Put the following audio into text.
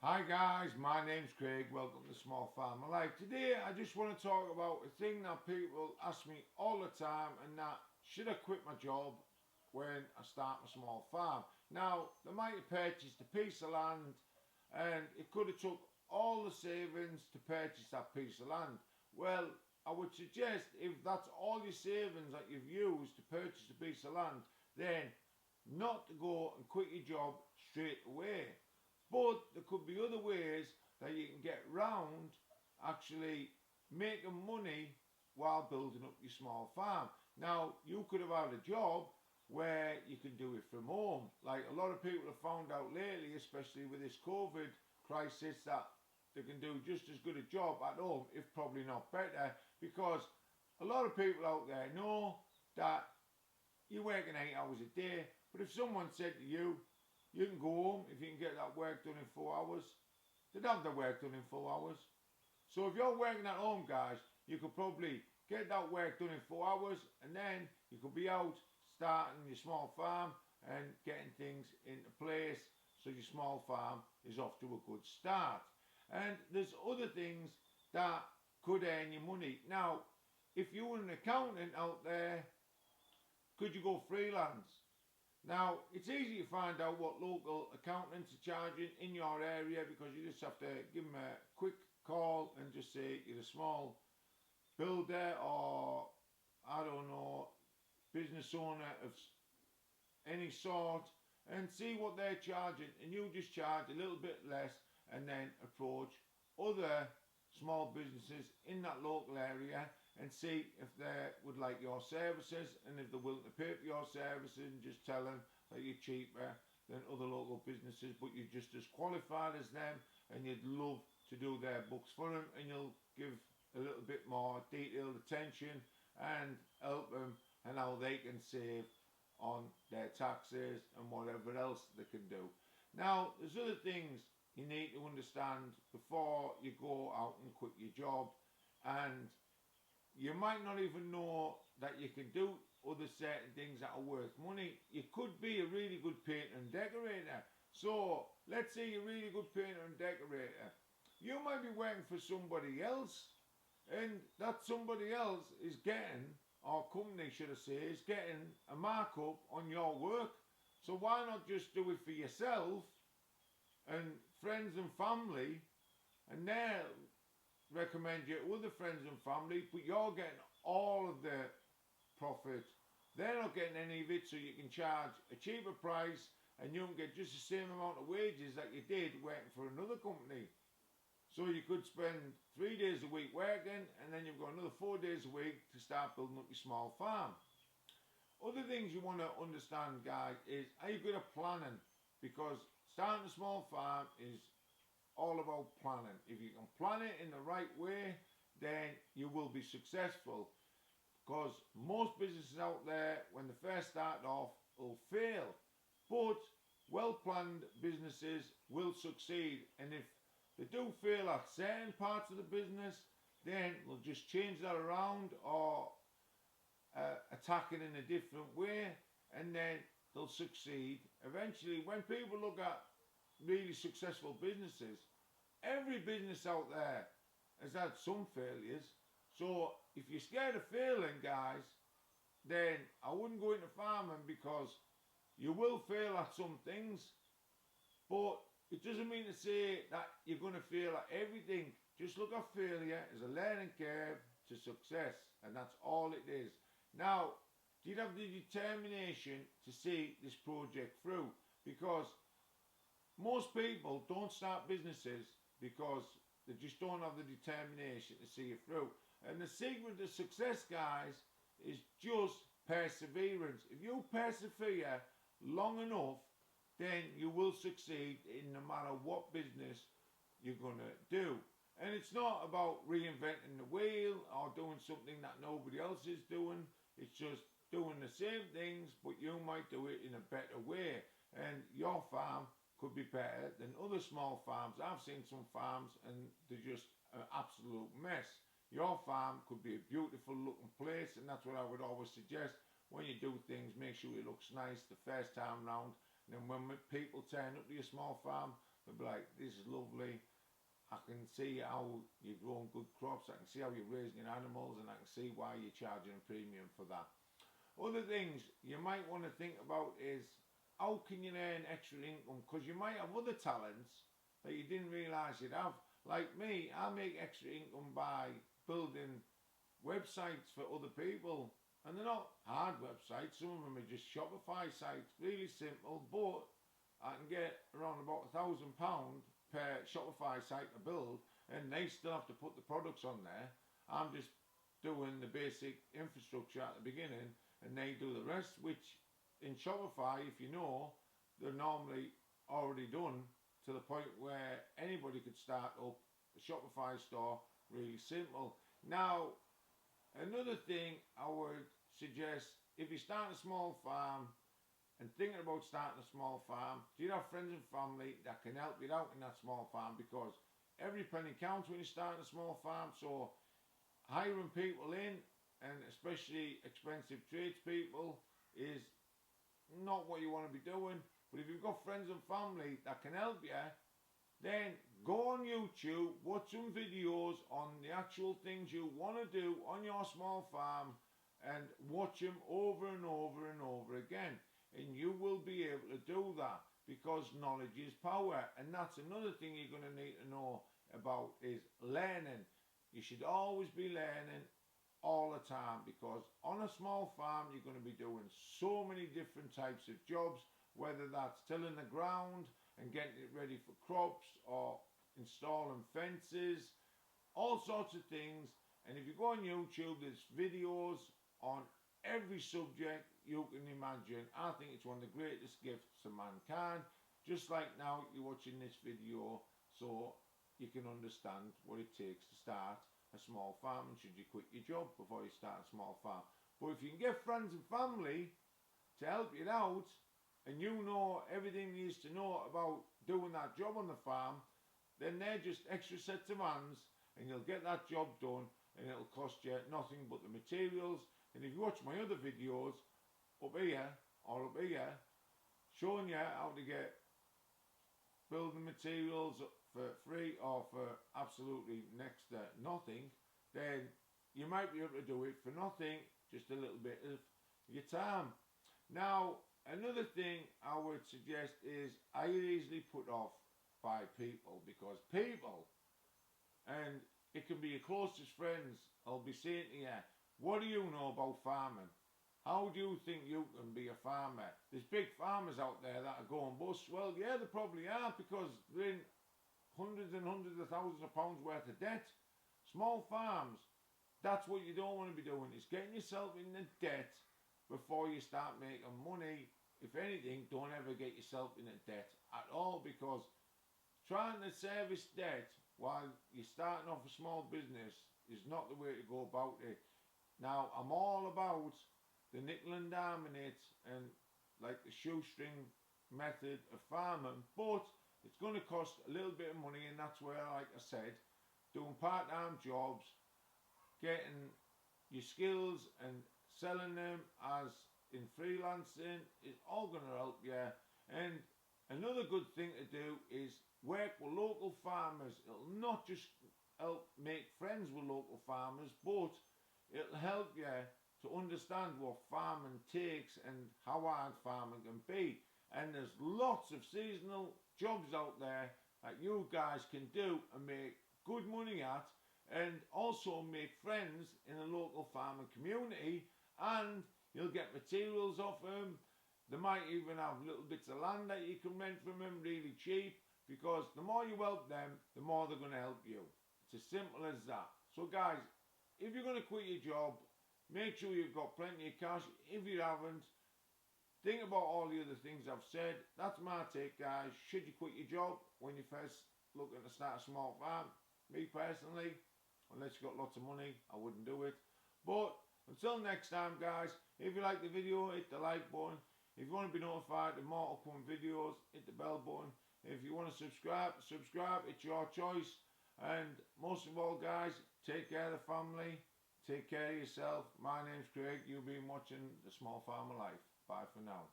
Hi guys, my name's Craig. Welcome to Small Farmer Life. Today I just want to talk about a thing that people ask me all the time, and that should I quit my job when I start my small farm? Now, they might have purchased a piece of land and it could have took all the savings to purchase that piece of land. Well, I would suggest if that's all your savings that you've used to purchase a piece of land, then not to go and quit your job straight away. But there could be other ways that you can get round actually making money while building up your small farm. Now, you could have had a job where you can do it from home. Like a lot of people have found out lately, especially with this COVID crisis, that they can do just as good a job at home, if probably not better, because a lot of people out there know that you're working 8 hours a day. But if someone said to you, you can go home if you can get that work done in 4 hours, they'd have the work done in 4 hours. So if you're working at home, guys, you could probably get that work done in 4 hours, and then you could be out starting your small farm and getting things into place so your small farm is off to a good start. And there's other things that could earn you money. Now, if you were an accountant out there, could you go freelance? Now, it's easy to find out what local accountants are charging in your area, because you just have to give them a quick call and just say you're a small builder, or I don't know, business owner of any sort, and see what they're charging, and you just charge a little bit less and then approach other small businesses in that local area and see if they would like your services, and if they're willing to pay for your services, and just tell them that you're cheaper than other local businesses but you're just as qualified as them, and you'd love to do their books for them, and you'll give a little bit more detailed attention and help them and how they can save on their taxes and whatever else they can do. Now, there's other things you need to understand before you go out and quit your job, and you might not even know that you can do other certain things that are worth money. You could be a really good painter and decorator. So, let's say you're a really good painter and decorator. You might be working for somebody else, and that somebody else is getting, or company should I say, is getting a markup on your work. So why not just do it for yourself and friends and family, and they'll recommend you to other friends and family, but you're getting all of the profit. They're not getting any of it, so you can charge a cheaper price and you can get just the same amount of wages that you did working for another company. So you could spend 3 days a week working, and then you've got another 4 days a week to start building up your small farm. Other things you want to understand, guys, is are you good at planning? Because starting a small farm is all about planning. If you can plan it in the right way, then you will be successful. Because most businesses out there, when they first start off, will fail. But well-planned businesses will succeed. And if they do fail at certain parts of the business, then they'll just change that around, or attack it in a different way, and then they'll succeed. Eventually, when people look at really successful businesses, every business out there has had some failures. So if you're scared of failing, guys, then I wouldn't go into farming, because you will fail at some things, but it doesn't mean to say that you're going to fail at everything. Just look at failure as a learning curve to success, and that's all it is. Now, do you have the determination to see this project through? Because most people don't start businesses because they just don't have the determination to see it through. And the secret to success, guys, is just perseverance. If you persevere long enough, then you will succeed in no matter what business you're going to do. And it's not about reinventing the wheel or doing something that nobody else is doing. It's just doing the same things, but you might do it in a better way. And your farm could be better than other small farms. I've seen some farms and they're just an absolute mess. Your farm could be a beautiful looking place, and that's what I would always suggest. When you do things, make sure it looks nice the first time round. And then when people turn up to your small farm, they'll be like, this is lovely. I can see how you're growing good crops. I can see how you're raising your animals, and I can see why you're charging a premium for that. Other things you might want to think about is how can you earn extra income? Because you might have other talents that you didn't realise you'd have. Like me, I make extra income by building websites for other people. And they're not hard websites. Some of them are just Shopify sites, really simple, but I can get around about £1,000 per Shopify site to build, and they still have to put the products on there. I'm just doing the basic infrastructure at the beginning, and they do the rest, which in Shopify, if you know, they're normally already done to the point where anybody could start up a Shopify store, really simple. Now, another thing I would suggest, if you start a small farm and thinking about starting a small farm, do you have friends and family that can help you out in that small farm? Because every penny counts when you start a small farm. So hiring people in, and especially expensive tradespeople, is not what you want to be doing. But if you've got friends and family that can help you, then go on YouTube, watch some videos on the actual things you want to do on your small farm, and watch them over and over and over again. And you will be able to do that, because knowledge is power. And that's another thing you're going to need to know about, is learning. You should always be learning all the time, because on a small farm you're going to be doing so many different types of jobs, whether that's tilling the ground and getting it ready for crops, or installing fences, all sorts of things. And if you go on YouTube, there's videos on every subject you can imagine. I think it's one of the greatest gifts to mankind. Just like now you're watching this video, so you can understand what it takes to start a small farm, and should you quit your job before you start a small farm. But if you can get friends and family to help you out, and you know everything you need to know about doing that job on the farm, then they're just extra sets of hands, and you'll get that job done, and it'll cost you nothing but the materials. And if you watch my other videos up here or up here, showing you how to get building materials for free or for absolutely next to nothing, then you might be able to do it for nothing, just a little bit of your time. Now, another thing I would suggest is, I easily put off by people, because people, and it can be your closest friends, I'll be saying to you, what do you know about farming? How do you think you can be a farmer? There's big farmers out there that are going bust. Well, yeah, they probably are, because they're in hundreds and hundreds of thousands of pounds worth of debt. Small farms, that's what you don't want to be doing, is getting yourself in the debt before you start making money. If anything, don't ever get yourself in a debt at all, because trying to service debt while you're starting off a small business is not the way to go about it. Now, I'm all about the nickel and diamond it, and like the shoestring method of farming, but it's going to cost a little bit of money, and that's where, like I said, doing part-time jobs, getting your skills and selling them as in freelancing is all going to help you. And another good thing to do is work with local farmers. It'll not just help make friends with local farmers, but it'll help you to understand what farming takes and how hard farming can be. And there's lots of seasonal jobs out there that you guys can do and make good money at, and also make friends in a local farming community, and you'll get materials off them. They might even have little bits of land that you can rent from them really cheap, because the more you help them, the more they're going to help you. It's as simple as that. So guys, if you're going to quit your job, make sure you've got plenty of cash. If you haven't, think about all the other things I've said. That's my take, guys. Should you quit your job when you're first looking to start a small farm? Me personally, unless you've got lots of money, I wouldn't do it. But until next time, guys, if you like the video, hit the like button. If you want to be notified of more upcoming videos, hit the bell button. If you want to subscribe, it's your choice. And most of all, guys, take care of the family, take care of yourself. My name's Craig. You've been watching The Small Farmer Life. Bye for now.